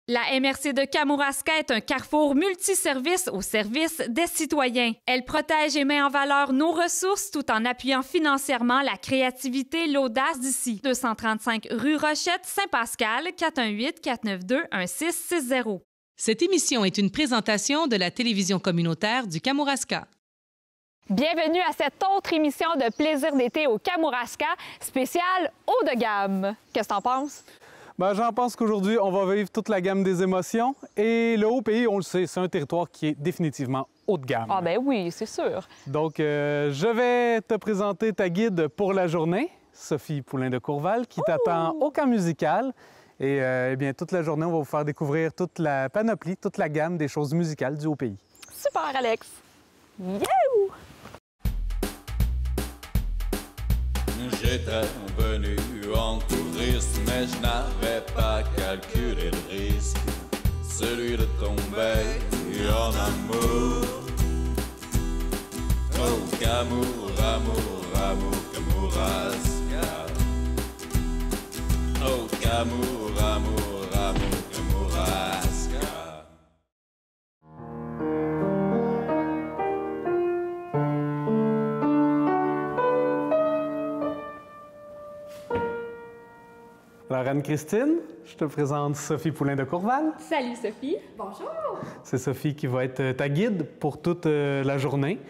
La MRC de Kamouraska est un carrefour multiservice au service des citoyens. Elle protège et met en valeur nos ressources tout en appuyant financièrement la créativité et l'audace d'ici. 235 rue Rochette, Saint-Pascal, 418-492-1660. Cette émission est une présentation de la télévision communautaire du Kamouraska. Bienvenue à cette autre émission de Plaisir d'été au Kamouraska, spéciale haut de gamme. Qu'est-ce que t'en penses? J'en pense qu'aujourd'hui, on va vivre toute la gamme des émotions. Et le Haut-Pays, on le sait, c'est un territoire qui est définitivement haut de gamme. Ah ben oui, c'est sûr. Donc, je vais te présenter ta guide pour la journée, Sophie Poulain de Courval, qui t'attend au camp musical. Et eh bien, toute la journée, on va vous faire découvrir toute la panoplie, toute la gamme des choses musicales du Haut-Pays. Super, Alex! Youhou! J'étais venu en touriste, mais je n'avais pas calculé le risque, celui de tomber en amour. Oh, Kamour, amour, amour, Kamouraska. Oh, Kamour, amour, amour, Kamouraska. Alors, Anne-Christine, je te présente Sophie Poulain de Courval. Salut, Sophie! Bonjour! C'est Sophie qui va être ta guide pour toute la journée.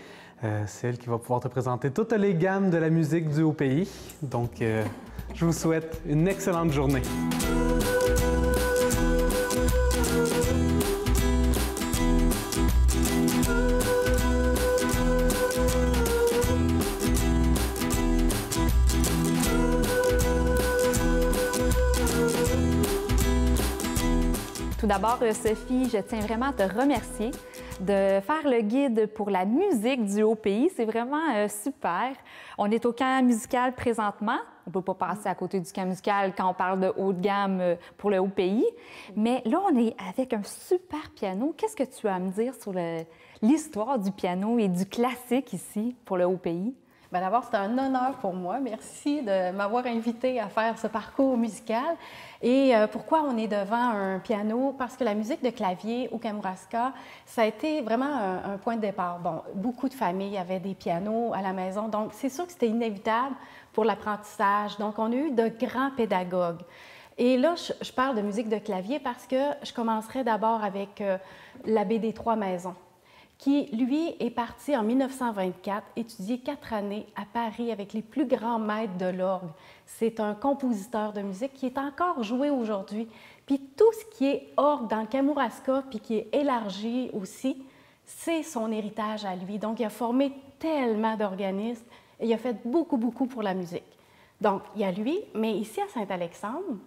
C'est elle qui va pouvoir te présenter toutes les gammes de la musique du Haut-Pays. Donc, je vous souhaite une excellente journée. Tout d'abord, Sophie, je tiens vraiment à te remercier de faire le guide pour la musique du Haut-Pays. C'est vraiment super. On est au camp musical présentement. On ne peut pas passer à côté du camp musical quand on parle de haut de gamme pour le Haut-Pays. Mais là, on est avec un super piano. Qu'est-ce que tu as à me dire sur l'histoire du piano et du classique ici pour le Haut-Pays? Bien, d'abord, c'est un honneur pour moi. Merci de m'avoir invité à faire ce parcours musical. Et pourquoi on est devant un piano? Parce que la musique de clavier au Kamouraska, ça a été vraiment un point de départ. Bon, beaucoup de familles avaient des pianos à la maison, donc c'est sûr que c'était inévitable pour l'apprentissage. Donc, on a eu de grands pédagogues. Et là, je parle de musique de clavier parce que je commencerai d'abord avec l'abbé des Trois Maisons, qui, lui, est parti en 1924 étudier 4 années à Paris avec les plus grands maîtres de l'orgue. C'est un compositeur de musique qui est encore joué aujourd'hui. Puis tout ce qui est orgue dans le Kamouraska, puis qui est élargi aussi, c'est son héritage à lui. Donc, il a formé tellement d'organistes et il a fait beaucoup, beaucoup pour la musique. Donc, il y a lui, mais ici à Saint-Alexandre,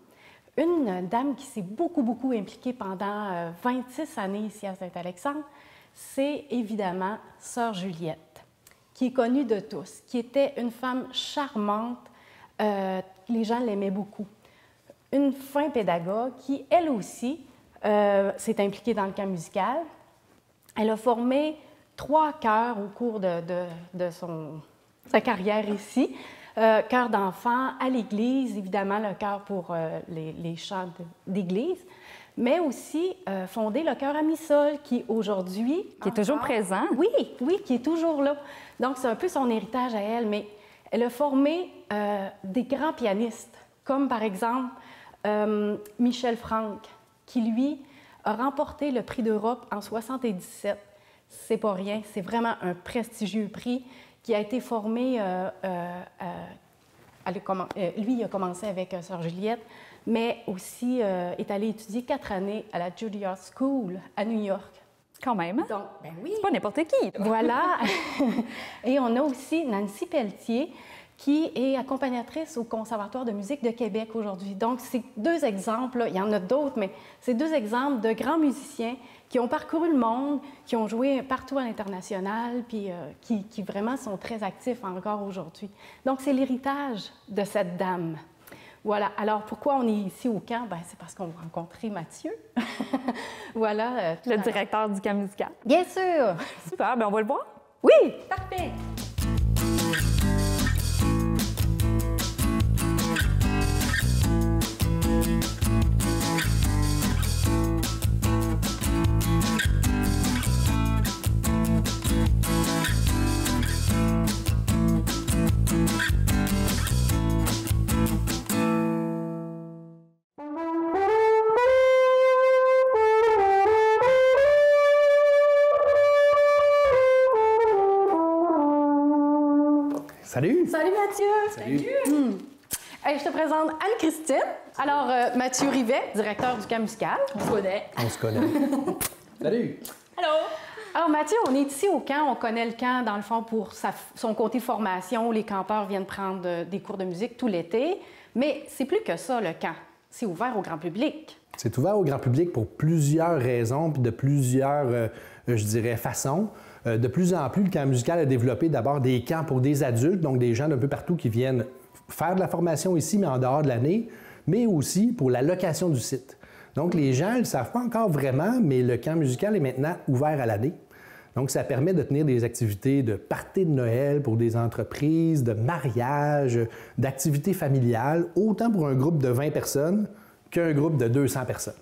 une dame qui s'est beaucoup, beaucoup impliquée pendant 26 années ici à Saint-Alexandre, c'est évidemment Sœur Juliette, qui est connue de tous, qui était une femme charmante, les gens l'aimaient beaucoup. Une fin pédagogue qui, elle aussi, s'est impliquée dans le camp musical. Elle a formé 3 chœurs au cours de sa carrière ici. Chœur d'enfants à l'église, évidemment le chœur pour les chants d'église, mais aussi fondé le chœur à mi-sol qui aujourd'hui... Qui est toujours présent. Oui, oui, qui est toujours là. Donc, c'est un peu son héritage à elle, mais elle a formé des grands pianistes, comme par exemple Michel Franck, qui, lui, a remporté le prix d'Europe en 1977. C'est pas rien, c'est vraiment un prestigieux prix qui a été formé... lui, il a commencé avec Sœur Juliette, mais aussi est allé étudier 4 années à la Juilliard School à New York. Quand même. Donc, ben oui. C'est pas n'importe qui. Voilà. Et on a aussi Nancy Pelletier, qui est accompagnatrice au Conservatoire de musique de Québec aujourd'hui. Donc, c'est 2 exemples, il y en a d'autres, mais c'est 2 exemples de grands musiciens qui ont parcouru le monde, qui ont joué partout à l'international, puis qui vraiment sont très actifs encore aujourd'hui. Donc, c'est l'héritage de cette dame. Voilà. Alors, pourquoi on est ici au camp? Bien, c'est parce qu'on va rencontrer Mathieu. Voilà. Le directeur du camp musical. Bien sûr! Super, bien on va le voir. Oui! Parfait! Salut! Salut Mathieu! Salut! Hey, je te présente Anne-Christine. Alors, Mathieu Rivet, directeur du camp musical. On se connaît. On se connaît. Salut! Allô? Alors, Mathieu, on est ici au camp. On connaît le camp, dans le fond, pour son côté formation. Les campeurs viennent prendre des cours de musique tout l'été. Mais c'est plus que ça, le camp. C'est ouvert au grand public. C'est ouvert au grand public pour plusieurs raisons, puis de plusieurs, je dirais, façons. De plus en plus, le camp musical a développé d'abord des camps pour des adultes, donc des gens d'un peu partout qui viennent faire de la formation ici, mais en dehors de l'année, mais aussi pour la location du site. Donc, les gens ne le savent pas encore vraiment, mais le camp musical est maintenant ouvert à l'année. Donc, ça permet de tenir des activités de parties de Noël pour des entreprises, de mariage, d'activités familiales, autant pour un groupe de 20 personnes qu'un groupe de 200 personnes.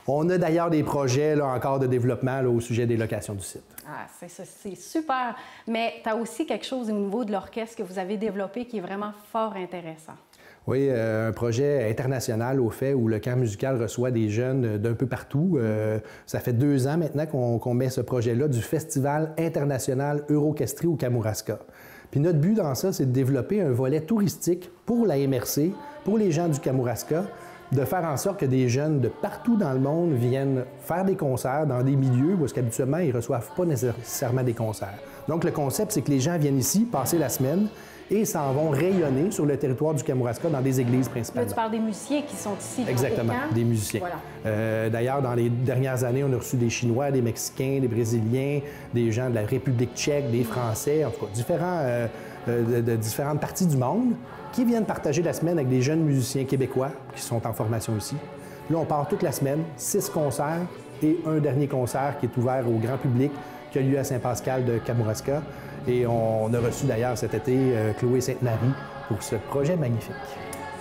On a d'ailleurs des projets là, encore de développement là, au sujet des locations du site. Ah, c'est super. Mais tu as aussi quelque chose au niveau de l'orchestre que vous avez développé qui est vraiment fort intéressant. Oui, un projet international au fait où le camp musical reçoit des jeunes d'un peu partout. Ça fait 2 ans maintenant qu'on met ce projet-là du Festival international Eurochestrie au Kamouraska. Puis notre but dans ça, c'est de développer un volet touristique pour la MRC, pour les gens du Kamouraska, de faire en sorte que des jeunes de partout dans le monde viennent faire des concerts dans des milieux où habituellement ils ne reçoivent pas nécessairement des concerts. Donc le concept, c'est que les gens viennent ici passer la semaine et s'en vont rayonner sur le territoire du Kamouraska dans des églises principalement. Là, tu parles des musiciens qui sont ici. Exactement, des musiciens. Voilà. D'ailleurs, dans les dernières années, on a reçu des Chinois, des Mexicains, des Brésiliens, des gens de la République tchèque, des Français, en tout cas, de différentes parties du monde qui viennent partager la semaine avec des jeunes musiciens québécois qui sont en formation ici. Là, on part toute la semaine, 6 concerts et un dernier concert qui est ouvert au grand public qui a lieu à Saint-Pascal de Kamouraska. Et on a reçu d'ailleurs cet été Chloé Sainte-Marie pour ce projet magnifique.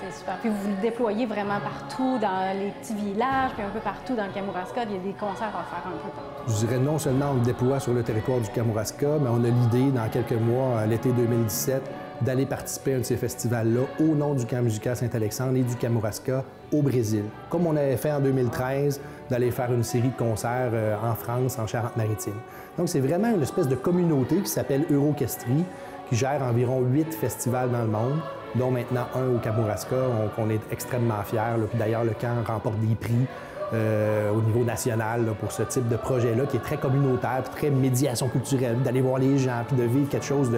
C'est super. Puis vous le déployez vraiment partout dans les petits villages, puis un peu partout dans le Kamouraska. Il y a des concerts à faire un peu partout. Je dirais non seulement on le déploie sur le territoire du Kamouraska, mais on a l'idée dans quelques mois, l'été 2017, d'aller participer à un de ces festivals-là au nom du camp musical Saint-Alexandre et du Kamouraska au Brésil. Comme on avait fait en 2013, d'aller faire une série de concerts en France, en Charente-Maritime. Donc c'est vraiment une espèce de communauté qui s'appelle Eurochestrie, qui gère environ 8 festivals dans le monde, dont maintenant un au Kamouraska, qu'on est extrêmement fiers. Puis d'ailleurs, le camp remporte des prix au niveau national là, pour ce type de projet-là, qui est très communautaire, puis très médiation culturelle, d'aller voir les gens, puis de vivre quelque chose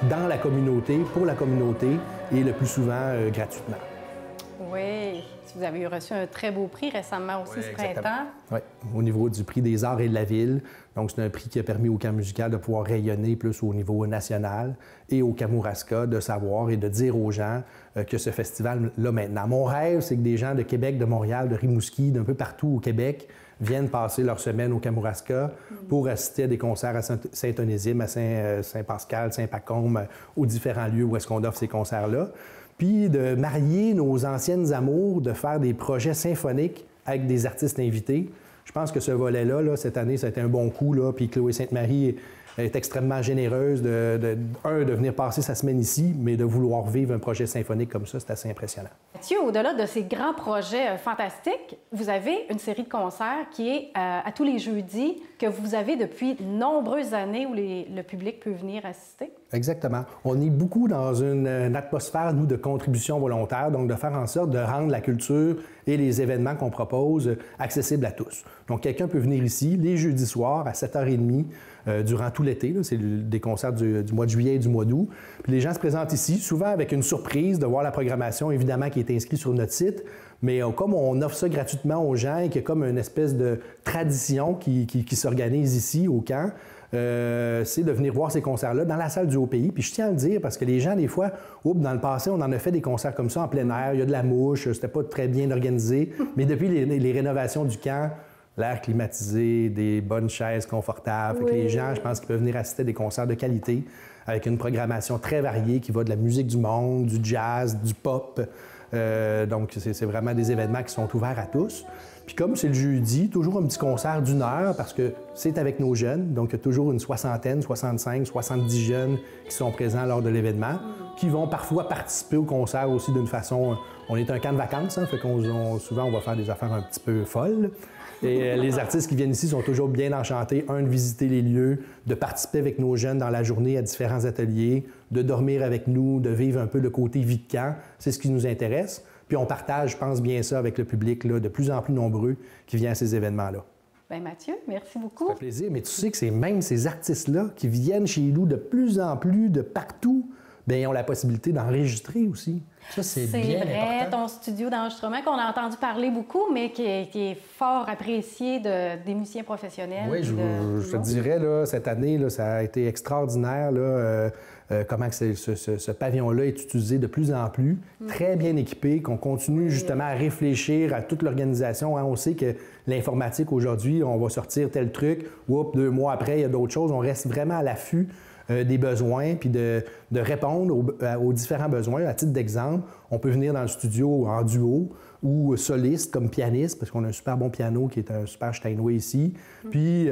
dans la communauté, pour la communauté, et le plus souvent gratuitement. Oui. Vous avez reçu un très beau prix récemment aussi ce printemps. Oui, au niveau du prix des arts et de la ville. Donc, c'est un prix qui a permis au camp musical de pouvoir rayonner plus au niveau national et au Kamouraska de savoir et de dire aux gens que ce festival-là maintenant. Mon rêve, c'est que des gens de Québec, de Montréal, de Rimouski, d'un peu partout au Québec viennent passer leur semaine au Kamouraska pour assister à des concerts à Saint-Onésime, à Saint-Pascal, Saint-Pacôme, aux différents lieux où est-ce qu'on offre ces concerts-là. Puis de marier nos anciennes amours, de faire des projets symphoniques avec des artistes invités. Je pense que ce volet-là, là, cette année, ça a été un bon coup. Là. Puis Chloé Sainte-Marie est extrêmement généreuse de venir passer sa semaine ici, mais de vouloir vivre un projet symphonique comme ça, c'est assez impressionnant. Mathieu, au-delà de ces grands projets fantastiques, vous avez une série de concerts qui est à tous les jeudis, que vous avez depuis de nombreuses années où le public peut venir assister. Exactement. On est beaucoup dans une atmosphère, nous, de contribution volontaire, donc de faire en sorte de rendre la culture et les événements qu'on propose accessibles à tous. Donc, quelqu'un peut venir ici les jeudis soirs à 7h30 durant tout l'été. C'est des concerts du mois de juillet et du mois d'août. Puis les gens se présentent ici, souvent avec une surprise de voir la programmation, évidemment, qui est inscrite sur notre site. Mais comme on offre ça gratuitement aux gens et qu'il y a comme une espèce de tradition qui s'organise ici au camp, c'est de venir voir ces concerts-là dans la salle du Haut-Pays. Puis je tiens à le dire parce que les gens, des fois, dans le passé, on en a fait des concerts comme ça en plein air. Il y a de la mouche, c'était pas très bien organisé. Mais depuis les rénovations du camp, l'air climatisé, des bonnes chaises confortables. Fait que les gens, je pense qu'ils peuvent venir assister à des concerts de qualité avec une programmation très variée qui va de la musique du monde, du jazz, du pop. Donc, c'est vraiment des événements qui sont ouverts à tous. Puis comme c'est le jeudi, toujours un petit concert d'1 heure parce que c'est avec nos jeunes. Donc, il y a toujours une 60aine, 65, 70 jeunes qui sont présents lors de l'événement, qui vont parfois participer au concert aussi d'une façon... On est un camp de vacances, hein, fait souvent, on va faire des affaires un petit peu folles. Et les artistes qui viennent ici sont toujours bien enchantés, de visiter les lieux, de participer avec nos jeunes dans la journée à différents ateliers, de dormir avec nous, de vivre un peu le côté vie de camp. C'est ce qui nous intéresse. Puis on partage, je pense, bien ça avec le public, là, de plus en plus nombreux qui vient à ces événements-là. Bien, Mathieu, merci beaucoup. Ça fait plaisir. Mais tu sais que c'est même ces artistes-là qui viennent chez nous de plus en plus, de partout, bien, ils ont la possibilité d'enregistrer aussi. Ça, c'est bien vrai, important. ton studio d'enregistrement qu'on a entendu parler beaucoup, mais qui est fort apprécié des musiciens professionnels. Oui, je te dirais, là, cette année, là, ça a été extraordinaire, là, comment que ce pavillon-là est utilisé de plus en plus, très bien équipé, qu'on continue justement à réfléchir à toute l'organisation. Hein. On sait que l'informatique, aujourd'hui, on va sortir tel truc, 2 mois après, il y a d'autres choses. On reste vraiment à l'affût des besoins, puis de répondre aux différents besoins. À titre d'exemple, on peut venir dans le studio en duo ou soliste comme pianiste, parce qu'on a un super bon piano qui est un super Steinway ici, puis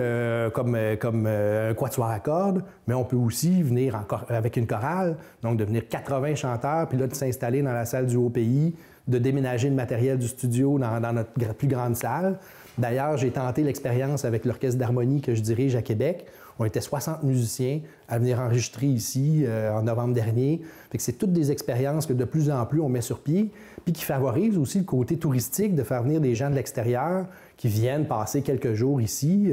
comme un quatuor à cordes, mais on peut aussi venir avec une chorale, donc devenir 80 chanteurs, puis là de s'installer dans la salle du Haut-Pays, de déménager le matériel du studio dans notre plus grande salle. D'ailleurs, j'ai tenté l'expérience avec l'Orchestre d'harmonie que je dirige à Québec. On était 60 musiciens à venir enregistrer ici en novembre dernier. Fait que c'est toutes des expériences que de plus en plus on met sur pied, puis qui favorisent aussi le côté touristique de faire venir des gens de l'extérieur qui viennent passer quelques jours ici,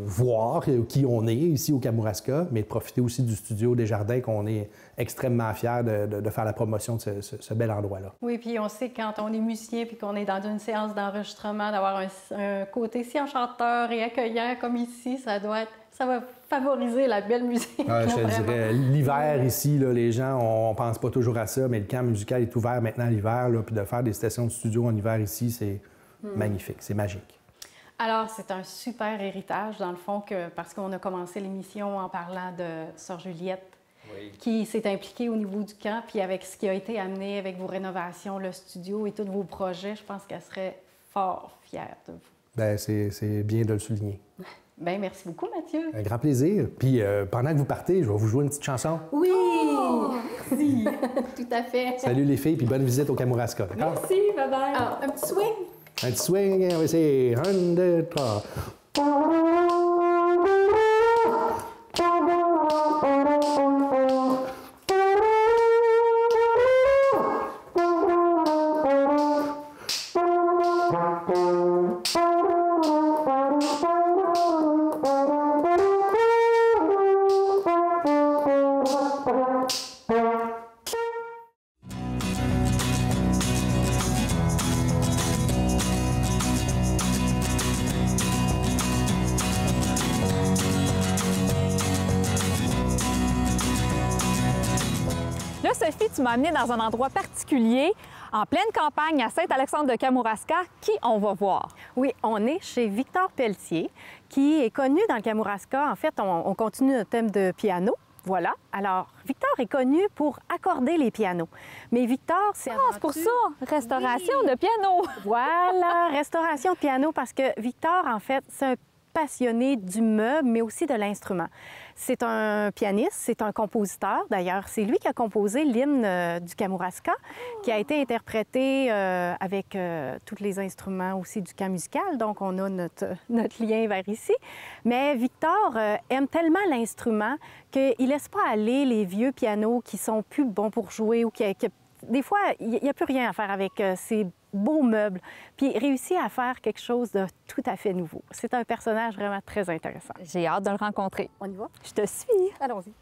voir qui on est ici au Kamouraska, mais de profiter aussi du studio Desjardins qu'on est extrêmement fiers de faire la promotion de ce bel endroit-là. Oui, puis on sait que quand on est musicien puis qu'on est dans une séance d'enregistrement, d'avoir un côté si enchanteur et accueillant comme ici, ça va favoriser la belle musique. Je te dirais, l'hiver ici, là, les gens, on pense pas toujours à ça, mais le camp musical est ouvert maintenant l'hiver, puis de faire des stations de studio en hiver ici, c'est magnifique, c'est magique. Alors, c'est un super héritage, dans le fond, parce qu'on a commencé l'émission en parlant de Sœur Juliette, qui s'est impliquée au niveau du camp, puis avec ce qui a été amené avec vos rénovations, le studio et tous vos projets, je pense qu'elle serait fort fière de vous. Bien, c'est bien de le souligner. Bien, merci beaucoup, Mathieu. Un grand plaisir. Puis pendant que vous partez, je vais vous jouer une petite chanson. Oui! Merci! Tout à fait. Salut les filles, puis bonne visite au Kamouraska, d'accord? Merci, bye-bye. Alors, un petit swing. Un petit swing, on va essayer. 1, 2, 3. Là, Sophie, tu m'as amené dans un endroit particulier, en pleine campagne à Saint-Alexandre-de-Kamouraska. Qui on va voir? Oui, on est chez Victor Pelletier, qui est connu dans le Kamouraska. En fait, on continue notre thème de piano. Voilà. Alors, Victor est connu pour accorder les pianos. Mais Victor, c'est c'est pour ça! Restauration de piano! Voilà, restauration de piano, parce que Victor, en fait, c'est un passionné du meuble, mais aussi de l'instrument. C'est un pianiste, c'est un compositeur. D'ailleurs, c'est lui qui a composé l'hymne du Kamouraska, qui a été interprété avec tous les instruments aussi du camp musical. Donc, on a notre lien vers ici. Mais Victor aime tellement l'instrument qu'il ne laisse pas aller les vieux pianos qui sont plus bons pour jouer ou des fois, il n'y a plus rien à faire avec ces beaux meubles, puis il réussit à faire quelque chose de tout à fait nouveau. C'est un personnage vraiment très intéressant. J'ai hâte de le rencontrer. On y va? Je te suis. Allons-y.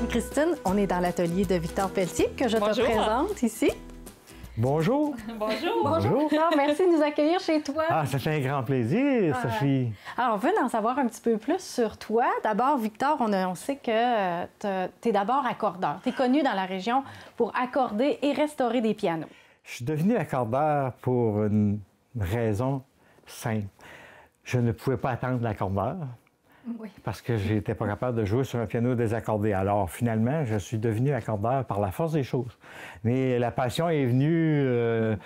Christine, on est dans l'atelier de Victor Pelletier que je te présente ici. Bonjour. Bonjour. Bonjour. Victor, merci de nous accueillir chez toi. Ah, ça fait un grand plaisir, Sophie. Alors, on veut en savoir un petit peu plus sur toi. D'abord, Victor, on sait que tu es d'abord accordeur. Tu es connu dans la région pour accorder et restaurer des pianos. Je suis devenu accordeur pour une raison simple. Je ne pouvais pas attendre l'accordeur. Oui. parce que j'étais pas capable de jouer sur un piano désaccordé. Alors, finalement, je suis devenu accordeur par la force des choses. Mais la passion est venue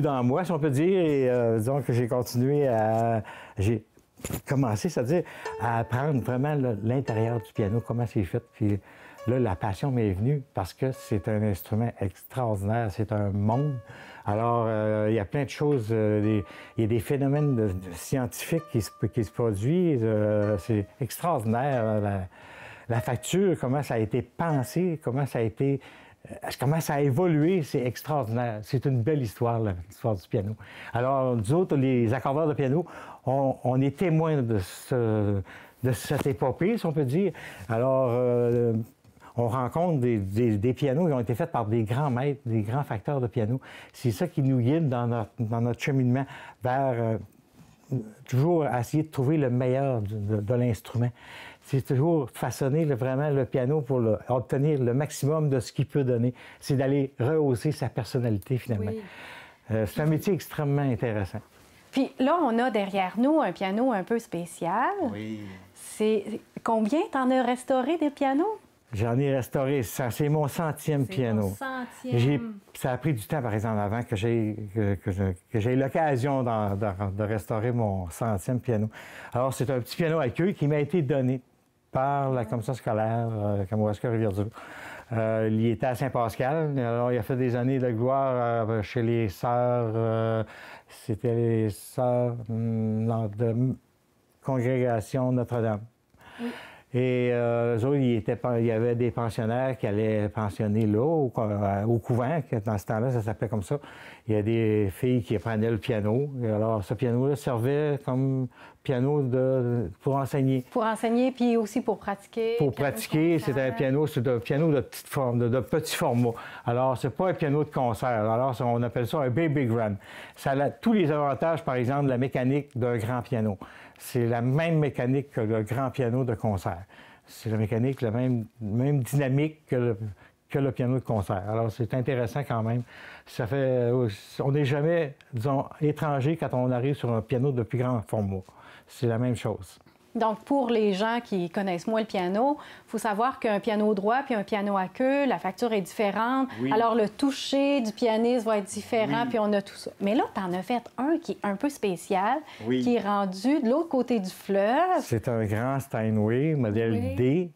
dans moi, si on peut dire, et disons que j'ai continué à... J'ai commencé, c'est-à-dire à apprendre vraiment l'intérieur du piano, comment c'est fait. Puis là, la passion m'est venue parce que c'est un instrument extraordinaire, c'est un monde. Alors, il y a plein de choses, il y a des phénomènes scientifiques qui se produisent. C'est extraordinaire, la facture, comment ça a été pensé, comment ça a évolué, c'est extraordinaire. C'est une belle histoire, l'histoire du piano. Alors, nous autres, les accordeurs de piano, on est témoins de cette épopée, si on peut dire. Alors, on rencontre des pianos qui ont été faits par des grands maîtres, des grands facteurs de piano. C'est ça qui nous guide dans notre cheminement vers toujours essayer de trouver le meilleur de l'instrument. C'est toujours façonner vraiment le piano pour obtenir le maximum de ce qu'il peut donner. C'est d'aller rehausser sa personnalité, finalement. Oui. C'est un métier extrêmement intéressant. Puis là, on a derrière nous un piano un peu spécial. Oui. Combien t'en as restauré des pianos? J'en ai restauré, c'est mon 100e piano. Ça a pris du temps, par exemple, avant que j'ai l'occasion de restaurer mon 100e piano. Alors, c'est un petit piano à queue qui m'a été donné par la commission scolaire Kamouraska-Rivière-du-Loup. Il était à Saint-Pascal. Alors, il a fait des années de gloire chez les sœurs. C'était les sœurs de Congrégation Notre-Dame. Oui. Et eux autres, il y avait des pensionnaires qui allaient pensionner là, au couvent, dans ce temps-là, ça s'appelait comme ça. Il y a des filles qui apprenaient le piano. Et alors, ce piano-là servait comme piano pour enseigner. Pour enseigner, puis aussi pour pratiquer. Pour pratiquer, c'est un piano de petite forme, de petit format. Alors, c'est pas un piano de concert. Alors, on appelle ça un baby grand. Ça a tous les avantages, par exemple, de la mécanique d'un grand piano. C'est la même mécanique que le grand piano de concert. C'est la mécanique, la même dynamique que le piano de concert. Alors, c'est intéressant quand même. Ça fait... On n'est jamais, disons, étranger quand on arrive sur un piano de plus grand format. C'est la même chose. Donc, pour les gens qui connaissent moins le piano, il faut savoir qu'un piano droit puis un piano à queue, la facture est différente. Oui. Alors, le toucher du pianiste va être différent, oui. Puis on a tout ça. Mais là, tu en as fait un qui est un peu spécial, oui. Qui est rendu de l'autre côté du fleuve. C'est un grand Steinway, modèle oui. D.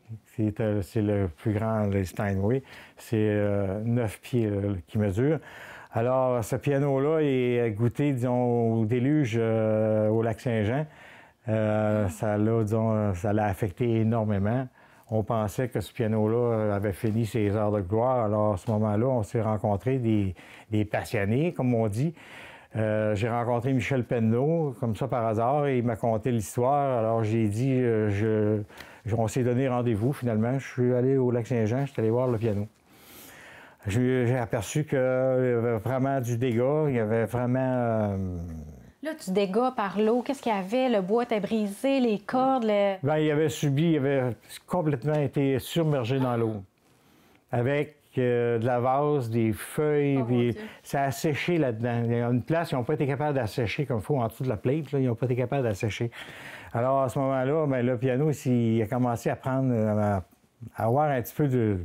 C'est le plus grand des Steinway. C'est 9 pieds qui mesure. Alors, ce piano-là est goûté, disons, au déluge au lac Saint-Jean. Ça l'a affecté énormément. On pensait que ce piano-là avait fini ses heures de gloire. Alors, à ce moment-là, on s'est rencontrés des passionnés, comme on dit. J'ai rencontré Michel Penneau, comme ça par hasard, et il m'a conté l'histoire. Alors, j'ai dit, on s'est donné rendez-vous, finalement. Je suis allé au lac Saint-Jean, je suis allé voir le piano. J'ai aperçu qu'il y avait vraiment du dégât, il y avait vraiment... Là, du dégât par l'eau, qu'est-ce qu'il y avait? Le bois était brisé, les cordes... Bien, il avait complètement été submergé dans l'eau. Avec de la vase, des feuilles, puis ça a séché là-dedans. Il y a une place, ils n'ont pas été capables d'assécher comme il faut en dessous de la plate, là, ils n'ont pas été capables d'assécher. Alors, à ce moment-là, bien, le piano, il a commencé à prendre, à avoir un petit peu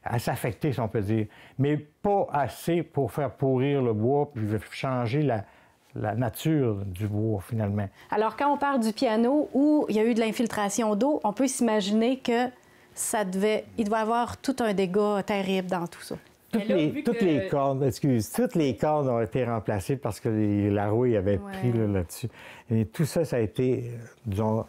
à s'affecter, si on peut dire. Mais pas assez pour faire pourrir le bois, puis changer la nature du bois, finalement. Alors, quand on parle du piano où il y a eu de l'infiltration d'eau, on peut s'imaginer que il devait avoir tout un dégât terrible dans tout ça. Toutes les cordes ont été remplacées parce que la rouille avait pris là-dessus. Et tout ça, ça a été, disons,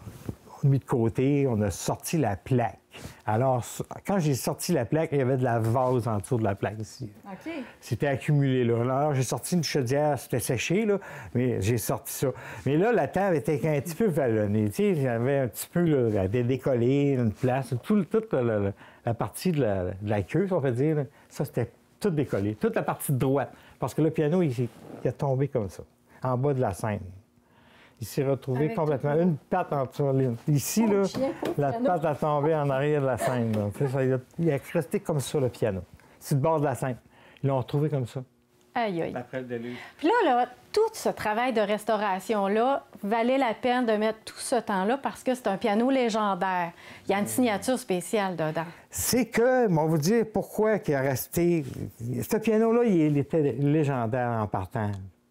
mis de côté. On a sorti la plaque. Alors, quand j'ai sorti la plaque, il y avait de la vase en dessous de la plaque ici. OK. C'était accumulé là. Alors, j'ai sorti une chaudière, c'était séché, là, mais j'ai sorti ça. Mais là, la table était un petit peu vallonnée. Tu sais, j'avais un petit peu là, décollé, une place, toute la partie de la queue, si on peut dire, là, ça, c'était tout décollé. Toute la partie de droite. Parce que le piano, il a tombé comme ça, en bas de la scène. Il s'est retrouvé avec complètement une patte en dessous. Ici, là, la patte a tombé en arrière de la scène. Il a resté comme ça, le piano. C'est le bord de la scène. Ils l'ont retrouvé comme ça. Aïe, aïe. Après le déluge. Puis là, tout ce travail de restauration-là valait la peine de mettre tout ce temps-là parce que c'est un piano légendaire. Il y a une signature spéciale dedans. C'est que, on va vous dire pourquoi il a resté... Ce piano-là, il était légendaire en partant.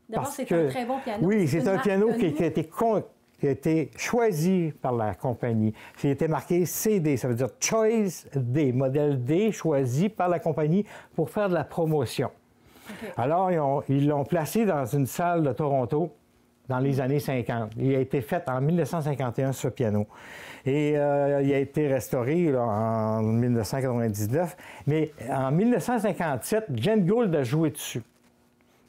D'abord, Parce c'est que- un très bon piano. Oui, C'est c'est une un marque piano qui connue. a été choisi par la compagnie. Il était marqué CD, ça veut dire Choice D, modèle D, choisi par la compagnie pour faire de la promotion. OK. Alors, ils l'ont placé dans une salle de Toronto dans les années 50. Il a été fait en 1951, ce piano. Et il a été restauré là, en 1999. Mais en 1957, Glenn Gould a joué dessus.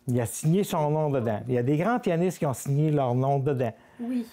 Il a signé son nom dedans. Il y a des grands pianistes qui ont signé leur nom dedans. Oui.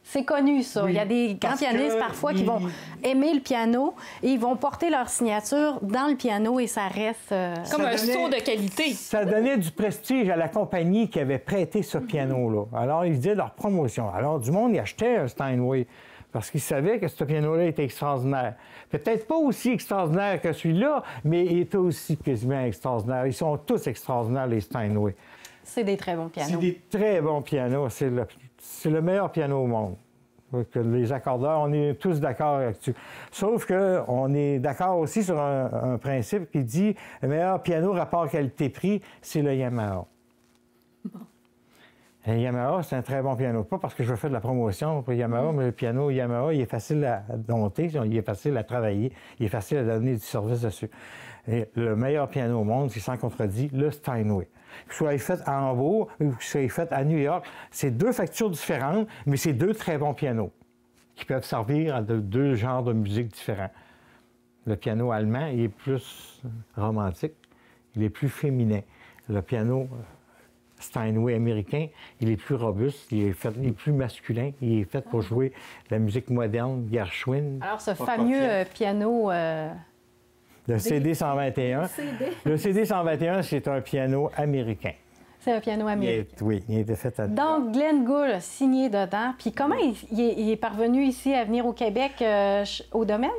C'est connu, ça. Oui, Il y a des grands parce pianistes que parfois qui vont aimer le piano et ils vont porter leur signature dans le piano et ça reste... Comme Ça un donnait- saut de qualité. Ça donnait du prestige à la compagnie qui avait prêté ce piano-là. Alors, ils faisaient leur promotion. Alors, du monde, il achetait un Steinway parce qu'ils savaient que ce piano-là était extraordinaire. Peut-être pas aussi extraordinaire que celui-là, mais il était aussi quasiment extraordinaire. Ils sont tous extraordinaires, les Steinway. C'est des très bons pianos. C'est des très bons pianos. C'est le meilleur piano au monde. Que les accordeurs, on est tous d'accord là-dessus. Sauf qu'on est d'accord aussi sur un principe qui dit le meilleur piano rapport qualité-prix, c'est le Yamaha. Le Yamaha, c'est un très bon piano. Pas parce que je veux faire de la promotion pour Yamaha, mais le piano Yamaha, il est facile à dompter, il est facile à travailler, il est facile à donner du service dessus. Et le meilleur piano au monde, c'est sans contredit, le Steinway. Que ce soit fait à Hambourg ou que ce soit fait à New York, c'est deux factures différentes, mais c'est deux très bons pianos qui peuvent servir à deux genres de musique différents. Le piano allemand, il est plus romantique, il est plus féminin. Le piano Steinway américain, il est plus robuste, il est plus masculin, il est fait pour jouer la musique moderne, Gershwin. Alors, ce fameux piano... Le CD-121. Le CD-121, c'est un piano américain. C'est un piano américain. Oui, il a été fait à... Donc, Glenn Gould a signé dedans. Puis comment il est parvenu ici à venir au Québec, au domaine?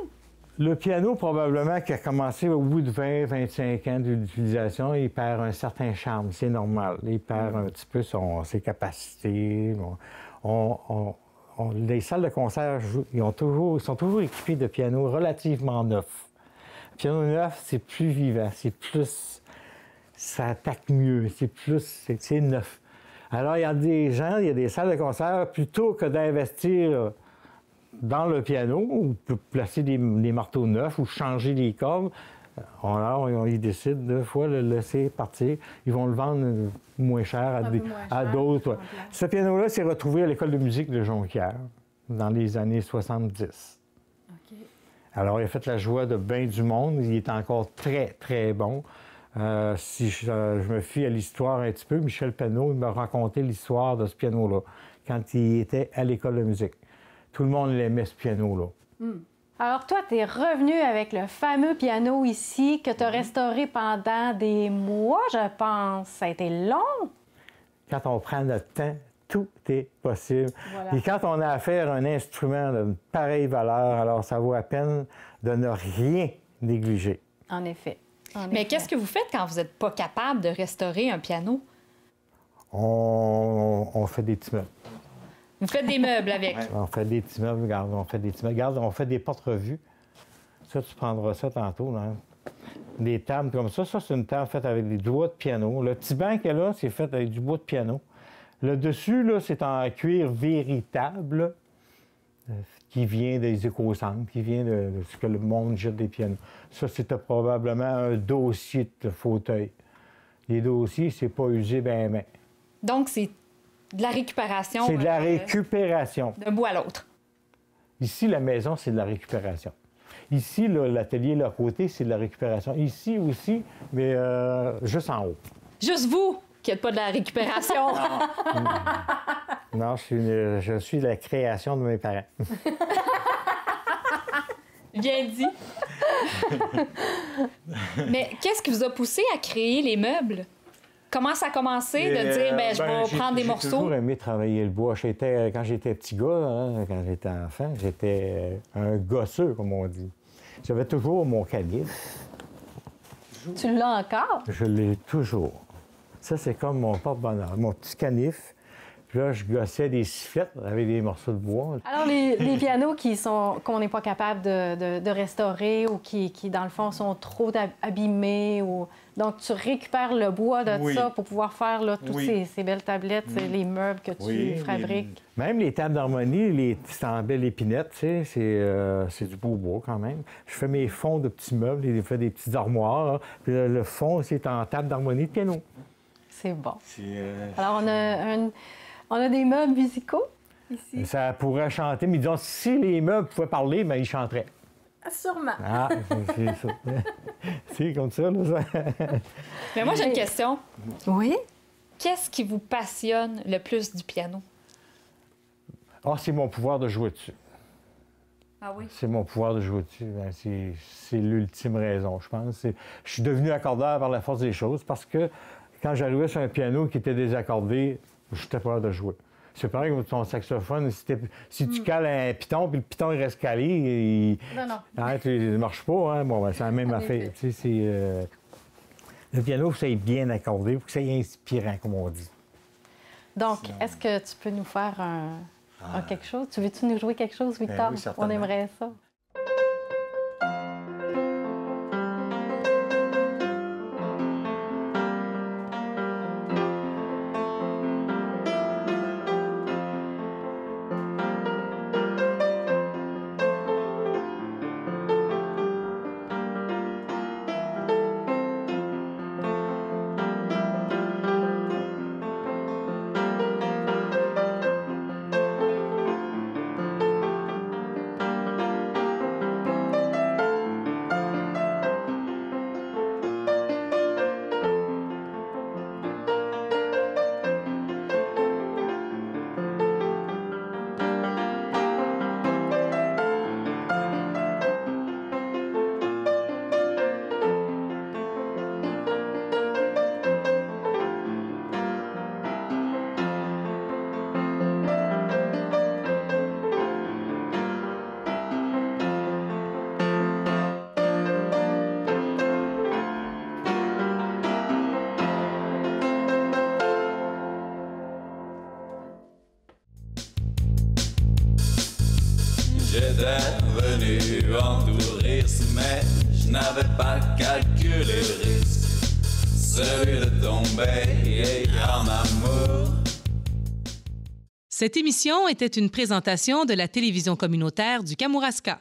Le piano, probablement, qui a commencé au bout de 20-25 ans d'utilisation, il perd un certain charme. C'est normal. Il perd un petit peu ses capacités. Les salles de concert sont toujours équipées de pianos relativement neufs. Le piano neuf, c'est plus vivant, c'est plus... Ça attaque mieux, c'est neuf. Alors, il y a des gens, il y a des salles de concert, plutôt que d'investir dans le piano, ou placer des marteaux neufs, ou changer les cordes, ils décident deux fois de le laisser partir. Ils vont le vendre moins cher à d'autres. Ouais. Ce piano-là s'est retrouvé à l'École de musique de Jonquière, dans les années 70. Okay. Alors, il a fait la joie de bien du monde. Il est encore très, très bon. Si je me fie à l'histoire un petit peu, Michel Penneau, il m'a raconté l'histoire de ce piano-là, quand il était à l'École de musique. Tout le monde l'aimait, ce piano-là. Alors, toi, tu es revenu avec le fameux piano ici que tu as restauré pendant des mois, je pense. Ça a été long. Quand on prend notre temps, tout est possible. Voilà. Et quand on a affaire à un instrument de pareille valeur, alors ça vaut la peine de ne rien négliger. En effet. Mais qu'est-ce que vous faites quand vous n'êtes pas capable de restaurer un piano? On fait des petits meubles. Vous faites des meubles avec? Ouais, on fait des petits meubles, regarde, on fait des petits meubles. Regarde, on fait des porte-revues. Ça, tu prendras ça tantôt, là. Des tables comme ça. Ça, c'est une table faite avec du bois de piano. Le petit banc qu'il y a là, c'est fait avec du bois de piano. Le dessus, là, c'est en cuir véritable qui vient des éco-centres, qui vient de ce que le monde jette des pianos. Ça, c'était probablement un dossier de fauteuil. Les dossiers, c'est pas usé ben. Donc, c'est de la récupération. C'est de la récupération. D'un bout à l'autre. Ici, la maison, c'est de la récupération. Ici, l'atelier, là, à côté, c'est de la récupération. Ici aussi, mais juste en haut. Juste vous qui n'êtes pas de la récupération. Non, je suis la création de mes parents. Bien dit. Mais qu'est-ce qui vous a poussé à créer les meubles? Comment ça a commencé de dire, je vais prendre des morceaux? J'ai toujours aimé travailler le bois. Quand j'étais petit gars, hein, quand j'étais enfant, j'étais un gosseux, comme on dit. J'avais toujours mon calibre. Tu l'as encore? Je l'ai toujours. Ça, c'est comme mon porte-bonheur, mon petit canif. Puis là, je gossais des sifflettes avec des morceaux de bois. Alors, les pianos qu'on n'est pas capable de restaurer ou qui, dans le fond, sont trop abîmés. Donc, tu récupères le bois de ça pour pouvoir faire là, toutes ces belles tablettes, les meubles que tu fabriques. Même les tables d'harmonie, c'est en belle épinette, tu sais, c'est du beau bois quand même. Je fais mes fonds de petits meubles, je fais des petites armoires. Là. Puis le fond, c'est en table d'harmonie de piano. C'est bon. Alors, on a des meubles musicaux ici. Ça pourrait chanter, mais disons, si les meubles pouvaient parler, bien, ils chanteraient. Sûrement. Ah, c'est ça. C'est comme ça, là. Mais moi, j'ai une question. Oui? Qu'est-ce qui vous passionne le plus du piano? Ah, c'est mon pouvoir de jouer dessus. Ah oui? C'est mon pouvoir de jouer dessus. Ben, c'est l'ultime raison, je pense. Je suis devenu accordeur par la force des choses parce que quand j'arrivais sur un piano qui était désaccordé, j'étais peur de jouer. C'est pareil comme ton saxophone. Si tu cales un piton, puis le piton il reste calé, il ne marche pas. Hein? Bon, ben, c'est la même affaire. Tu sais, le piano, il faut que ça ait bien accordé, il faut que ça ait inspirant, comme on dit. Donc, est-ce que tu peux nous faire quelque chose? Tu veux-tu nous jouer quelque chose, Victor? Oui, on aimerait ça. J'étais venu en tourisme, mais je n'avais pas calculé le risque, celui de tomber en amour. Cette émission était une présentation de la télévision communautaire du Kamouraska.